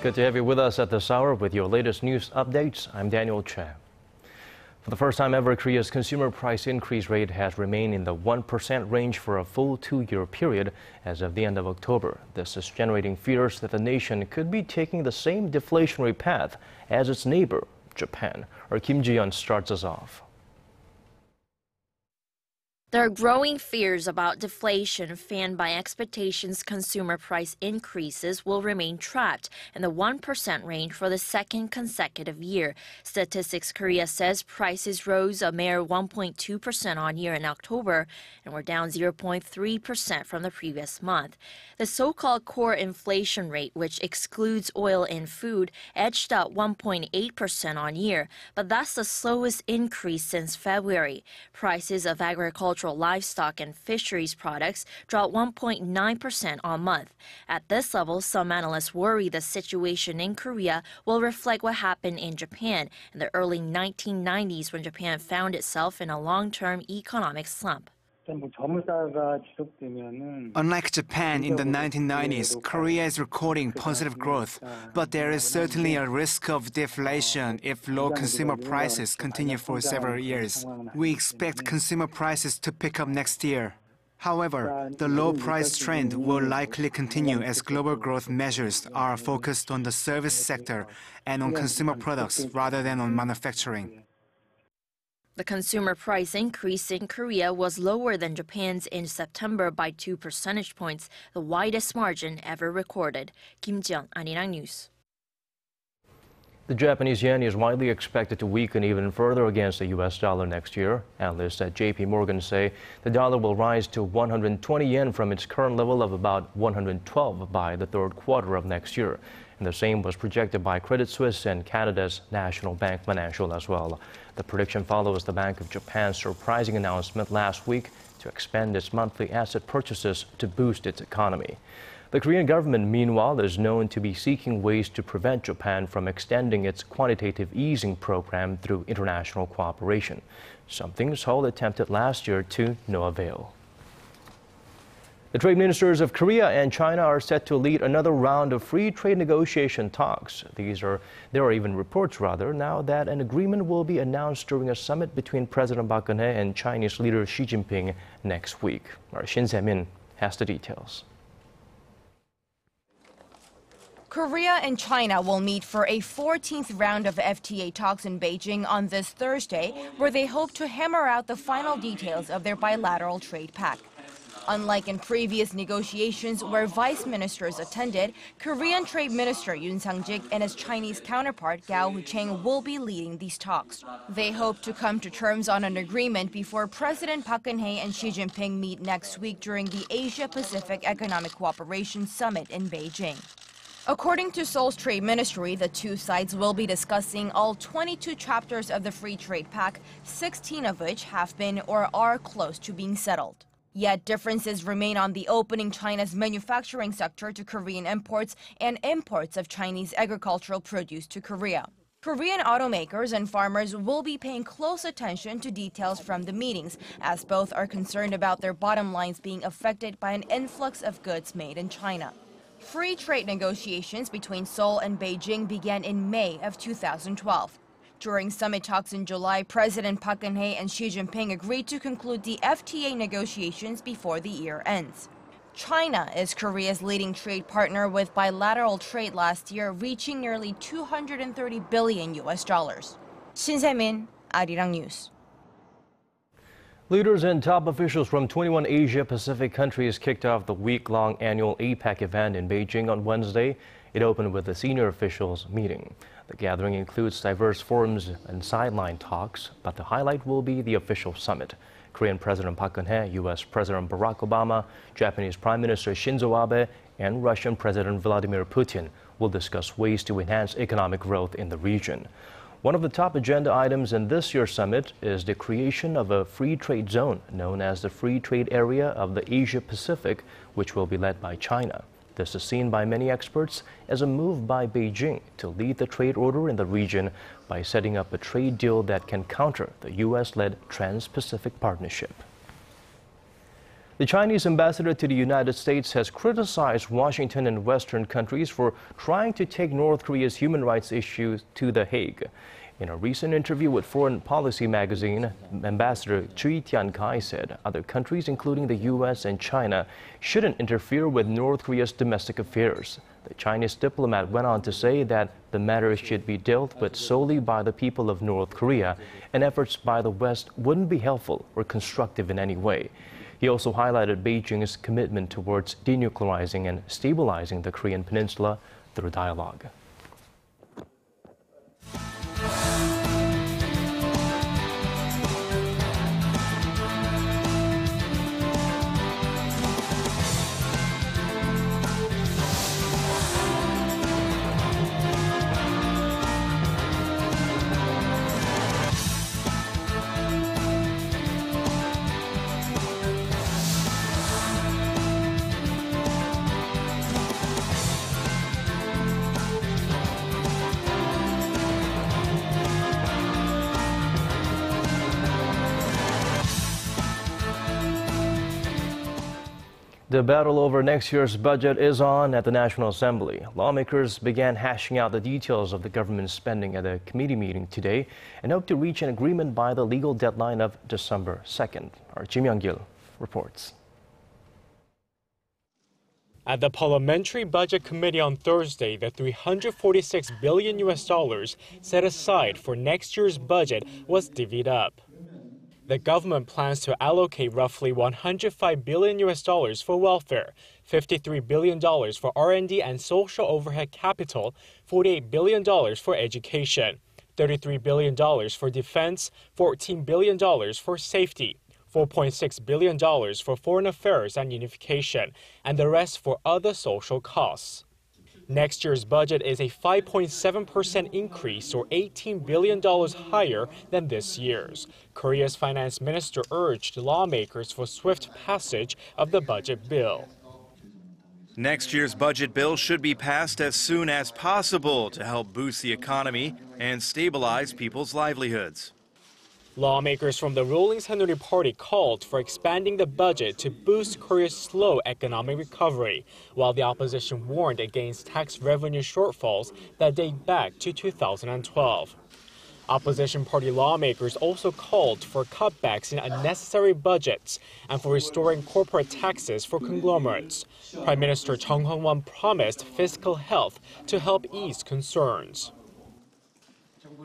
Good to have you with us at this hour with your latest news updates. I'm Daniel Choy. For the first time ever, Korea's consumer price increase rate has remained in the 1% range for a full 2-year period as of the end of October. This is generating fears that the nation could be taking the same deflationary path as its neighbor, Japan. Our Ji-yeon starts us off. There are growing fears about deflation fanned by expectations consumer price increases will remain trapped in the 1% range for the second consecutive year. Statistics Korea says prices rose a mere 1.2% on year in October and were down 0.3% from the previous month. The so-called core inflation rate, which excludes oil and food, edged up 1.8% on year, but that's the slowest increase since February. Prices of agricultural livestock and fisheries products dropped 1.9% on month. At this level, some analysts worry the situation in Korea will reflect what happened in Japan in the early 1990s when Japan found itself in a long-term economic slump. Unlike Japan in the 1990s, Korea is recording positive growth, but there is certainly a risk of deflation if low consumer prices continue for several years. We expect consumer prices to pick up next year. However, the low price trend will likely continue as global growth measures are focused on the service sector and on consumer products rather than on manufacturing. The consumer price increase in Korea was lower than Japan's in September by 2 percentage points, the widest margin ever recorded. Ji-yeon, ARIRANG News. The Japanese yen is widely expected to weaken even further against the U.S. dollar next year. Analysts at J.P. Morgan say the dollar will rise to 120 yen from its current level of about 112 by the third quarter of next year. And the same was projected by Credit Suisse and Canada's National Bank Financial as well. The prediction follows the Bank of Japan's surprising announcement last week to expand its monthly asset purchases to boost its economy. The Korean government, meanwhile, is known to be seeking ways to prevent Japan from extending its quantitative easing program through international cooperation, something Seoul attempted last year to no avail. The trade ministers of Korea and China are set to lead another round of free trade negotiation talks. There are even reports, now that an agreement will be announced during a summit between President Park Geun-hye and Chinese leader Xi Jinping next week. Our Shin Se-min has the details. Korea and China will meet for a 14th round of FTA talks in Beijing on this Thursday, where they hope to hammer out the final details of their bilateral trade pact. Unlike in previous negotiations where vice ministers attended, Korean Trade Minister Yoon Sang-jik and his Chinese counterpart Gao Hu-cheng will be leading these talks. They hope to come to terms on an agreement before President Park Geun-hye and Xi Jinping meet next week during the Asia-Pacific Economic Cooperation Summit in Beijing. According to Seoul's Trade Ministry, the two sides will be discussing all 22 chapters of the Free Trade Pact, 16 of which have been or are close to being settled. Yet differences remain on the opening China's manufacturing sector to Korean imports and imports of Chinese agricultural produce to Korea. Korean automakers and farmers will be paying close attention to details from the meetings, as both are concerned about their bottom lines being affected by an influx of goods made in China. Free trade negotiations between Seoul and Beijing began in May of 2012. During summit talks in July, President Park Geun-hye and Xi Jinping agreed to conclude the FTA negotiations before the year ends. China is Korea's leading trade partner, with bilateral trade last year reaching nearly $230 billion. Shin Se-min, ARIRANG News. Leaders and top officials from 21 Asia-Pacific countries kicked off the week-long annual APEC event in Beijing on Wednesday. It opened with a senior officials meeting. The gathering includes diverse forums and sideline talks, but the highlight will be the official summit. Korean President Park Geun-hye, U.S. President Barack Obama, Japanese Prime Minister Shinzo Abe, and Russian President Vladimir Putin will discuss ways to enhance economic growth in the region. One of the top agenda items in this year's summit is the creation of a free trade zone known as the Free Trade Area of the Asia-Pacific, which will be led by China. This is seen by many experts as a move by Beijing to lead the trade order in the region by setting up a trade deal that can counter the U.S.-led Trans-Pacific Partnership. The Chinese ambassador to the United States has criticized Washington and Western countries for trying to take North Korea's human rights issues to The Hague. In a recent interview with Foreign Policy magazine, Ambassador Ji-yeon said other countries, including the U.S. and China, shouldn't interfere with North Korea's domestic affairs. The Chinese diplomat went on to say that the matter should be dealt with solely by the people of North Korea, and efforts by the West wouldn't be helpful or constructive in any way. He also highlighted Beijing's commitment towards denuclearizing and stabilizing the Korean peninsula through dialogue. The battle over next year's budget is on at the National Assembly. Lawmakers began hashing out the details of the government's spending at a committee meeting today and hope to reach an agreement by the legal deadline of December 2nd. Our Ji-yeon reports. At the Parliamentary Budget Committee on Thursday, the $346 billion set aside for next year's budget was divvied up. The government plans to allocate roughly $105 billion for welfare, $53 billion for R&D and social overhead capital, $48 billion for education, $33 billion for defense, $14 billion for safety, $4.6 billion for foreign affairs and unification, and the rest for other social costs. Next year's budget is a 5.7% increase, or $18 billion higher than this year's. Korea's finance minister urged lawmakers for swift passage of the budget bill. Next year's budget bill should be passed as soon as possible to help boost the economy and stabilize people's livelihoods. Lawmakers from the ruling Saenuri Party called for expanding the budget to boost Korea's slow economic recovery, while the opposition warned against tax revenue shortfalls that date back to 2012. Opposition party lawmakers also called for cutbacks in unnecessary budgets and for restoring corporate taxes for conglomerates. Prime Minister Chung Hong-won promised fiscal health to help ease concerns.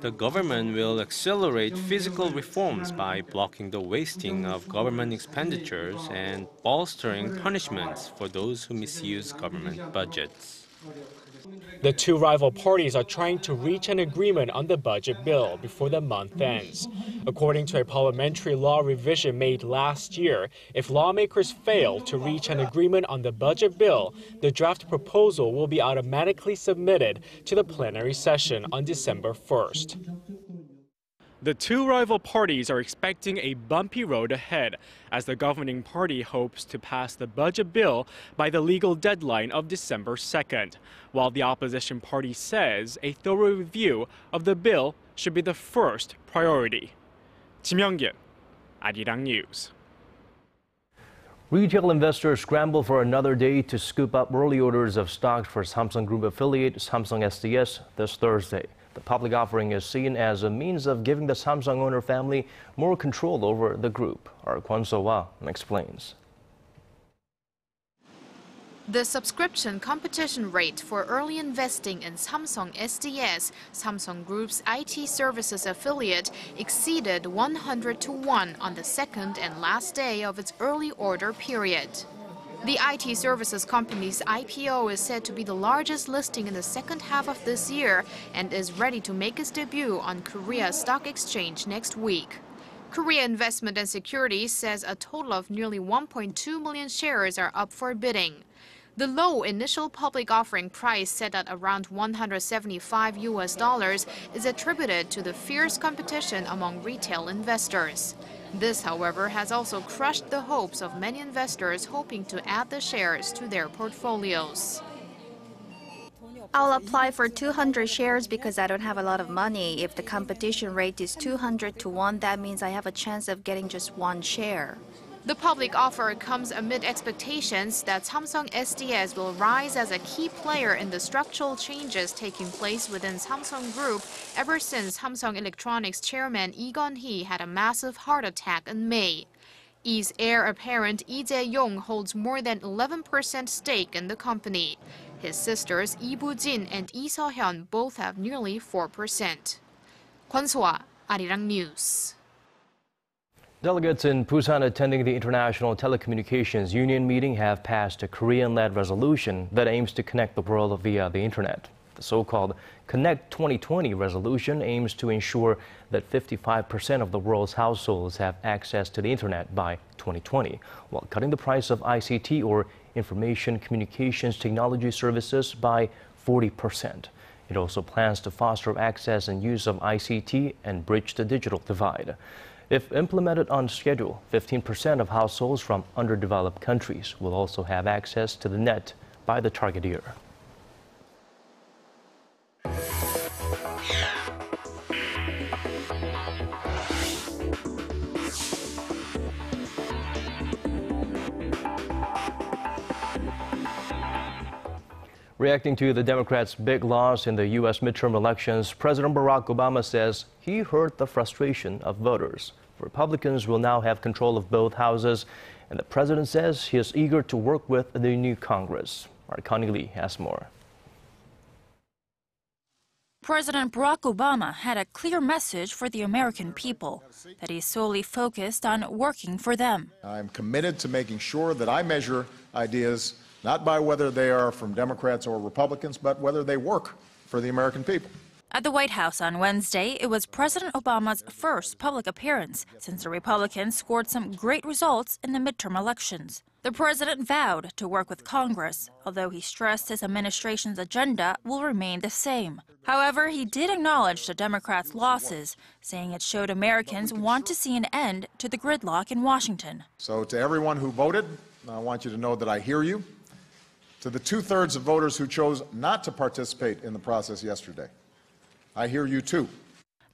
The government will accelerate physical reforms by blocking the wasting of government expenditures and bolstering punishments for those who misuse government budgets. The two rival parties are trying to reach an agreement on the budget bill before the month ends. According to a parliamentary law revision made last year, if lawmakers fail to reach an agreement on the budget bill, the draft proposal will be automatically submitted to the plenary session on December 1st. The two rival parties are expecting a bumpy road ahead, as the governing party hopes to pass the budget bill by the legal deadline of December 2nd, while the opposition party says a thorough review of the bill should be the first priority. Ji-yeon, ARIRANG News. Retail investors scramble for another day to scoop up early orders of stocks for Samsung Group affiliate Samsung SDS this Thursday. The public offering is seen as a means of giving the Samsung owner family more control over the group. Our Kwon So-wa explains. The subscription competition rate for early investing in Samsung SDS, Samsung Group's IT services affiliate, exceeded 100 to 1 on the second and last day of its early order period. The IT services company's IPO is said to be the largest listing in the second half of this year and is ready to make its debut on Korea Stock Exchange next week. Korea Investment and Securities says a total of nearly 1.2 million shares are up for bidding. The low initial public offering price, set at around $175 is attributed to the fierce competition among retail investors. This, however, has also crushed the hopes of many investors hoping to add the shares to their portfolios. I'll apply for 200 shares because I don't have a lot of money. If the competition rate is 200 to 1, that means I have a chance of getting just one share. The public offer comes amid expectations that Samsung SDS will rise as a key player in the structural changes taking place within Samsung Group ever since Samsung Electronics chairman Lee Gun-hee had a massive heart attack in May. Lee's heir apparent Lee Ji-yeon holds more than 11% stake in the company. His sisters Lee Bu-jin and Lee So-hyun both have nearly 4%. Kwon So-ah, ARIRANG News. Delegates in Busan attending the International Telecommunications Union meeting have passed a Korean-led resolution that aims to connect the world via the internet. The so-called Connect 2020 resolution aims to ensure that 55% of the world's households have access to the internet by 2020, while cutting the price of ICT or information communications technology services by 40%. It also plans to foster access and use of ICT and bridge the digital divide. If implemented on schedule, 15% of households from underdeveloped countries will also have access to the net by the target year. Reacting to the Democrats' big loss in the U.S. midterm elections, President Barack Obama says he heard the frustration of voters. Republicans will now have control of both houses, and the president says he is eager to work with the new Congress. Our Connie Lee has more. President Barack Obama had a clear message for the American people, that he's solely focused on working for them. I'm committed to making sure that I measure ideas not by whether they are from Democrats or Republicans, but whether they work for the American people. At the White House on Wednesday, it was President Obama's first public appearance since the Republicans scored some great results in the midterm elections. The president vowed to work with Congress, although he stressed his administration's agenda will remain the same. However, he did acknowledge the Democrats' losses, saying it showed Americans want to see an end to the gridlock in Washington. So to everyone who voted, I want you to know that I hear you. To the two-thirds of voters who chose not to participate in the process yesterday, I hear you too.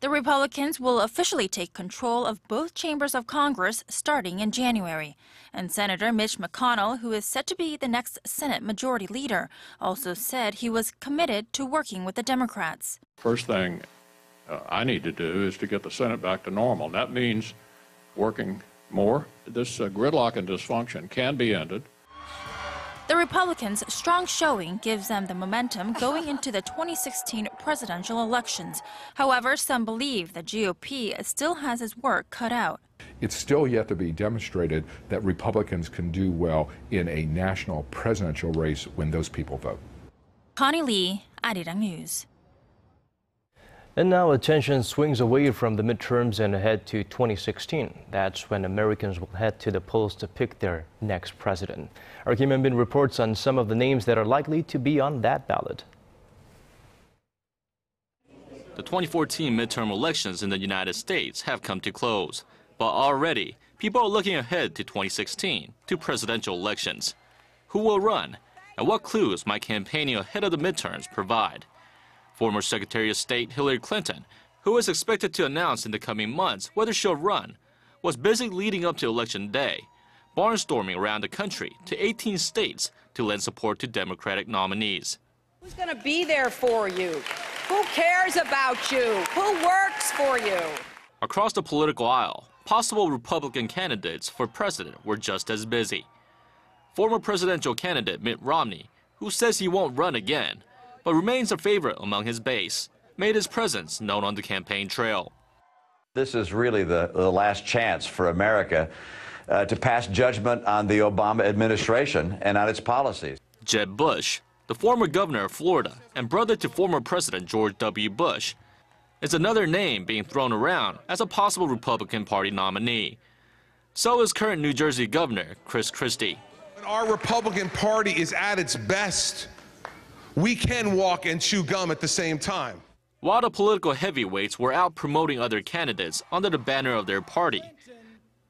The Republicans will officially take control of both chambers of Congress starting in January. And Senator Mitch McConnell, who is set to be the next Senate Majority Leader, also said he was committed to working with the Democrats. First thing I need to do is to get the Senate back to normal. And that means working more. This gridlock and dysfunction can be ended. The Republicans' strong showing gives them the momentum going into the 2016 presidential elections. However, some believe the GOP still has its work cut out. It's still yet to be demonstrated that Republicans can do well in a national presidential race when those people vote. Connie Lee, ARIRANG News. And now attention swings away from the midterms and ahead to 2016. That's when Americans will head to the polls to pick their next president. Our Kim Hyun-bin reports on some of the names that are likely to be on that ballot. The 2014 midterm elections in the United States have come to close. But already, people are looking ahead to 2016, to presidential elections. Who will run? And what clues might campaigning ahead of the midterms provide? Former Secretary of State Hillary Clinton, who is expected to announce in the coming months whether she'll run, was busy leading up to Election Day, barnstorming around the country to 18 states to lend support to Democratic nominees. Who's going to be there for you? Who cares about you? Who works for you? Across the political aisle, possible Republican candidates for president were just as busy. Former presidential candidate Mitt Romney, who says he won't run again, but remains a favorite among his base, made his presence known on the campaign trail. This is really the last chance for America to pass judgment on the Obama administration and on its policies. Jeb Bush, the former governor of Florida and brother to former President George W. Bush, is another name being thrown around as a possible Republican Party nominee. So is current New Jersey Governor Chris Christie. When our Republican Party is at its best, we can walk and chew gum at the same time. While the political heavyweights were out promoting other candidates under the banner of their party,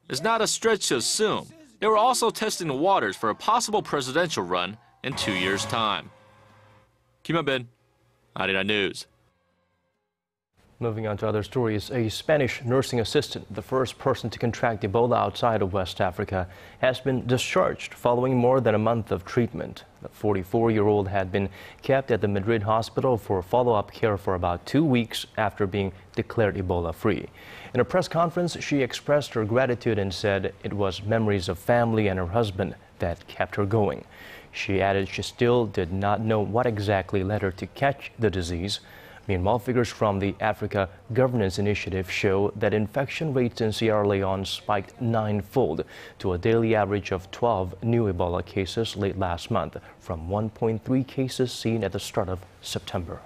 it's not a stretch to assume they were also testing the waters for a possible presidential run in 2 years' time. Kim Hyun-bin, ARIRANG News. Moving on to other stories, a Spanish nursing assistant, the first person to contract Ebola outside of West Africa, has been discharged following more than a month of treatment. The 44-year-old had been kept at the Madrid hospital for follow-up care for about 2 weeks after being declared Ebola-free. In a press conference, she expressed her gratitude and said it was memories of family and her husband that kept her going. She added she still did not know what exactly led her to catch the disease. Meanwhile, figures from the Africa Governance Initiative show that infection rates in Sierra Leone spiked 9-fold to a daily average of 12 new Ebola cases late last month, from 1.3 cases seen at the start of September.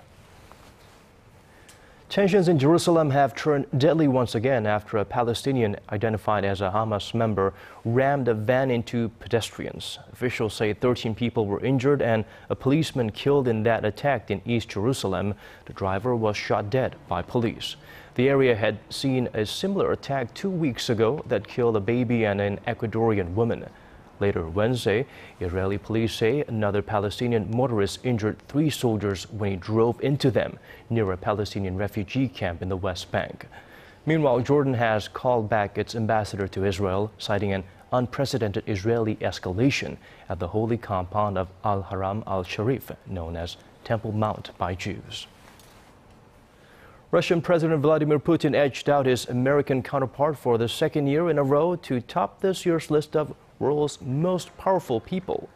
Tensions in Jerusalem have turned deadly once again after a Palestinian identified as a Hamas member rammed a van into pedestrians. Officials say 13 people were injured and a policeman killed in that attack in East Jerusalem. The driver was shot dead by police. The area had seen a similar attack 2 weeks ago that killed a baby and an Ecuadorian woman. Later Wednesday, Israeli police say another Palestinian motorist injured 3 soldiers when he drove into them near a Palestinian refugee camp in the West Bank. Meanwhile, Jordan has called back its ambassador to Israel, citing an unprecedented Israeli escalation at the holy compound of Al-Haram al-Sharif, known as Temple Mount by Jews. Russian President Vladimir Putin edged out his American counterpart for the second year in a row to top this year's list of world's most powerful people.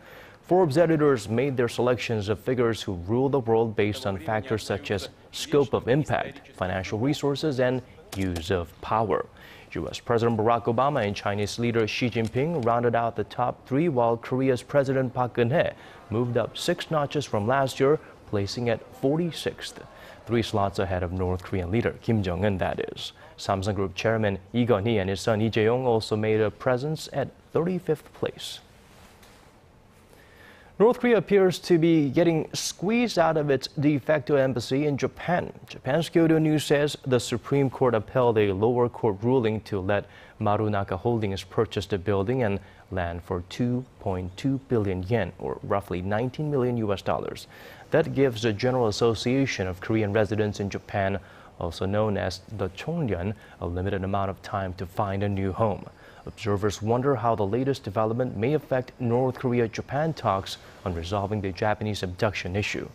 Forbes editors made their selections of figures who rule the world based on factors such as scope of impact, financial resources, and use of power. U.S. President Barack Obama and Chinese leader Xi Jinping rounded out the top 3, while Korea's President Park Geun-hye moved up 6 notches from last year, placing at 46th. 3 slots ahead of North Korean leader Kim Jong-un, that is. Samsung Group chairman Lee Gun-hee and his son Lee Jae-yong also made a presence at 35th place. North Korea appears to be getting squeezed out of its de facto embassy in Japan. Japan's Kyodo News says the Supreme Court upheld a lower court ruling to let Marunaka Holdings purchase the building and land for 2.2 billion yen, or roughly $19 million. That gives the General Association of Korean Residents in Japan, also known as the Chongyun, a limited amount of time to find a new home. Observers wonder how the latest development may affect North Korea-Japan talks on resolving the Japanese abduction issue.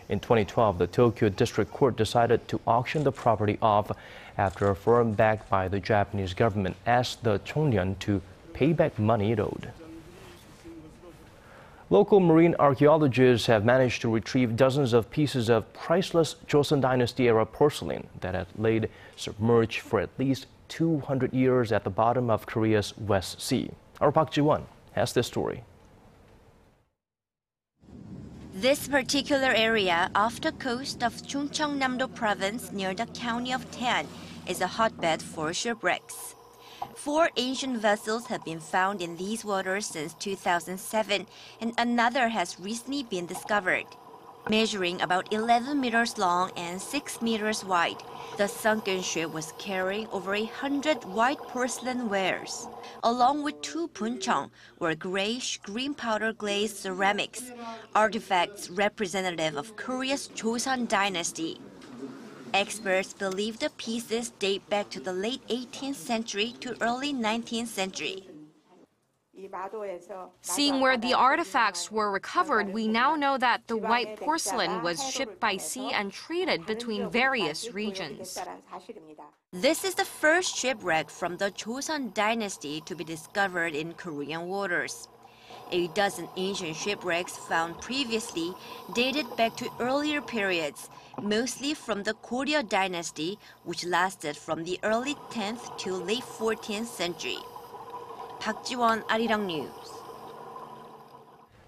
In 2012, the Tokyo District Court decided to auction the property off after a firm backed by the Japanese government asked the Chongyun to pay back money it owed. Local marine archaeologists have managed to retrieve dozens of pieces of priceless Joseon Dynasty-era porcelain that had laid submerged for at least 200 years at the bottom of Korea's West Sea. Our Park Ji-yeon has this story. This particular area off the coast of Chungcheongnam-do province near the county of Tan is a hotbed for shipwrecks. 4 ancient vessels have been found in these waters since 2007, and another has recently been discovered. Measuring about 11 meters long and 6 meters wide, the sunken ship was carrying over 100 white porcelain wares, along with 2 puncheong, or grayish green powder glazed ceramics, artifacts representative of Korea's Joseon Dynasty. Experts believe the pieces date back to the late 18th century to early 19th century. Seeing where the artifacts were recovered, we now know that the white porcelain was shipped by sea and traded between various regions. This is the first shipwreck from the Joseon Dynasty to be discovered in Korean waters. A dozen ancient shipwrecks found previously dated back to earlier periods, mostly from the Goryeo Dynasty, which lasted from the early 10th to late 14th century. Park Ji-yeon, ARIRANG News.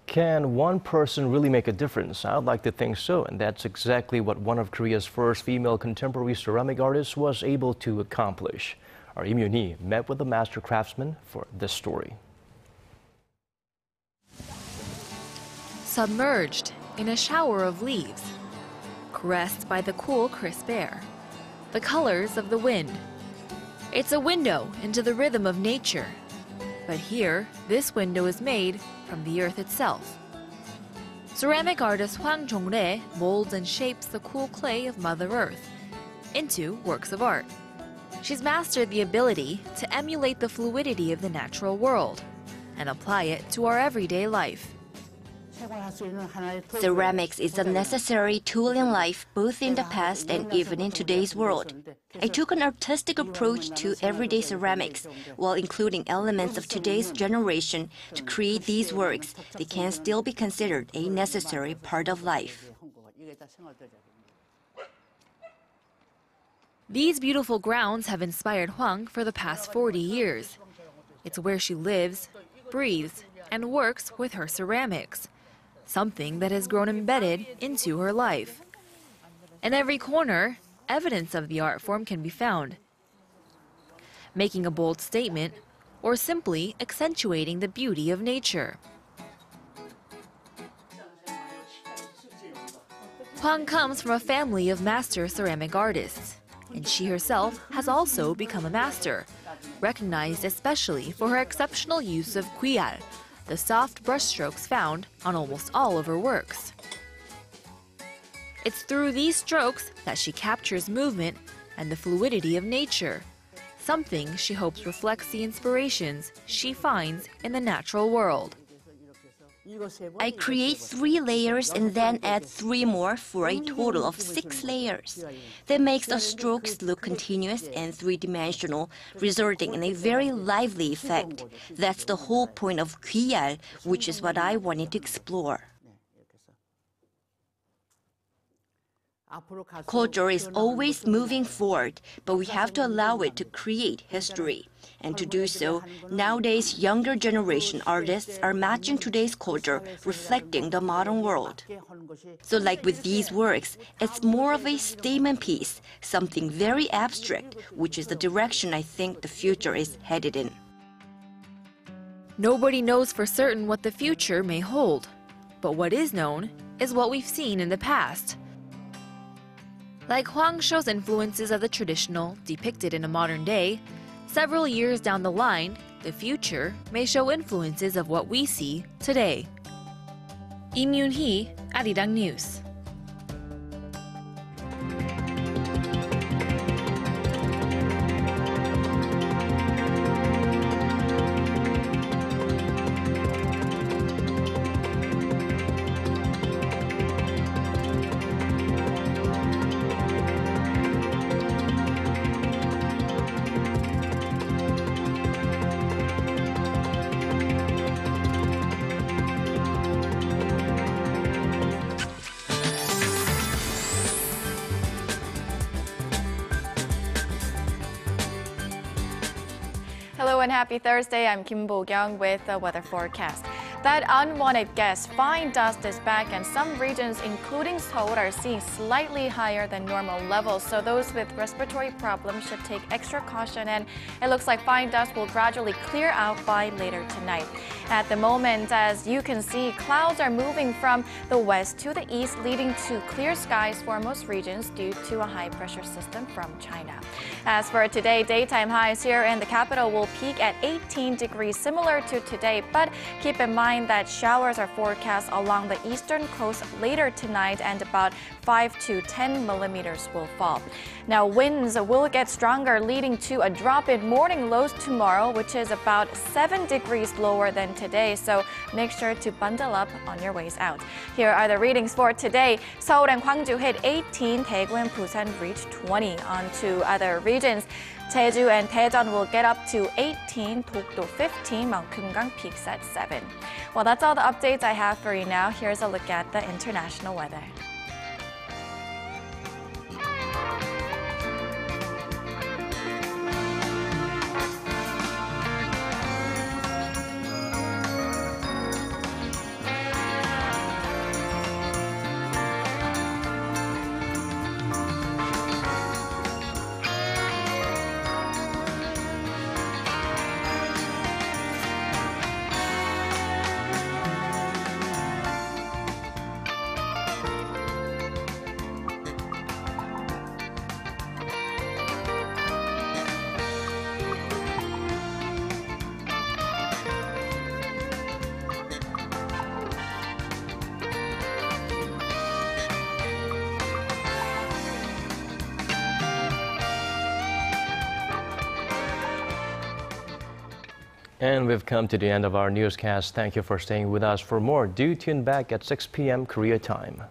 Can one person really make a difference? I'd like to think so, and that's exactly what one of Korea's first female contemporary ceramic artists was able to accomplish. Our Im Yoon-hee met with the master craftsman for this story. Submerged in a shower of leaves, caressed by the cool, crisp air, the colors of the wind. It's a window into the rhythm of nature. But here, this window is made from the earth itself. Ceramic artist Hwang Jong-rae molds and shapes the cool clay of Mother Earth. into works of art. She's mastered the ability to emulate the fluidity of the natural world and apply it to our everyday life. Ceramics is a necessary tool in life, both in the past and even in today's world. I took an artistic approach to everyday ceramics, while including elements of today's generation to create these works. They can still be considered a necessary part of life. These beautiful grounds have inspired Hwang for the past 40 years. It's where she lives, breathes, and works with her ceramics, something that has grown embedded into her life. In every corner, evidence of the art form can be found, making a bold statement or simply accentuating the beauty of nature. Hwang comes from a family of master ceramic artists, and she herself has also become a master, recognized especially for her exceptional use of guial, the soft brushstrokes found on almost all of her works. It's through these strokes that she captures movement and the fluidity of nature, something she hopes reflects the inspirations she finds in the natural world. I create 3 layers and then add 3 more for a total of 6 layers. That makes the strokes look continuous and 3-dimensional, resulting in a very lively effect. That's the whole point of guial, which is what I wanted to explore. Culture is always moving forward, but we have to allow it to create history. And to do so, nowadays younger generation artists are matching today's culture, reflecting the modern world. So like with these works, it's more of a statement piece, something very abstract, which is the direction I think the future is headed in. Nobody knows for certain what the future may hold, but what is known is what we've seen in the past. Like Hwang shows influences of the traditional depicted in a modern day, several years down the line, the future may show influences of what we see today. Im Yoon-hee, ARIRANG News. Hello and happy Thursday. I'm Kim Bo-kyung with the weather forecast. That unwanted gas, fine dust, is back, and some regions, including Seoul, are seeing slightly higher than normal levels. So those with respiratory problems should take extra caution, and it looks like fine dust will gradually clear out by later tonight. At the moment, as you can see, clouds are moving from the west to the east, leading to clear skies for most regions due to a high-pressure system from China. As for today, daytime highs here in the capital will peak at 18 degrees, similar to today, but keep in mind that showers are forecast along the eastern coast later tonight, and about 5 to 10 millimeters will fall. Now, winds will get stronger, leading to a drop in morning lows tomorrow, which is about 7 degrees lower than today, so make sure to bundle up on your ways out. Here are the readings for today. Seoul and Gwangju hit 18, Daegu and Busan reached 20. On to other regions. Jeju and Daejeon will get up to 18, Dokdo 15, Mount Kumgang peaks at 7. Well, that's all the updates I have for you now. Here's a look at the international weather. And we've come to the end of our newscast. Thank you for staying with us. For more, do tune back at 6 p.m. Korea time.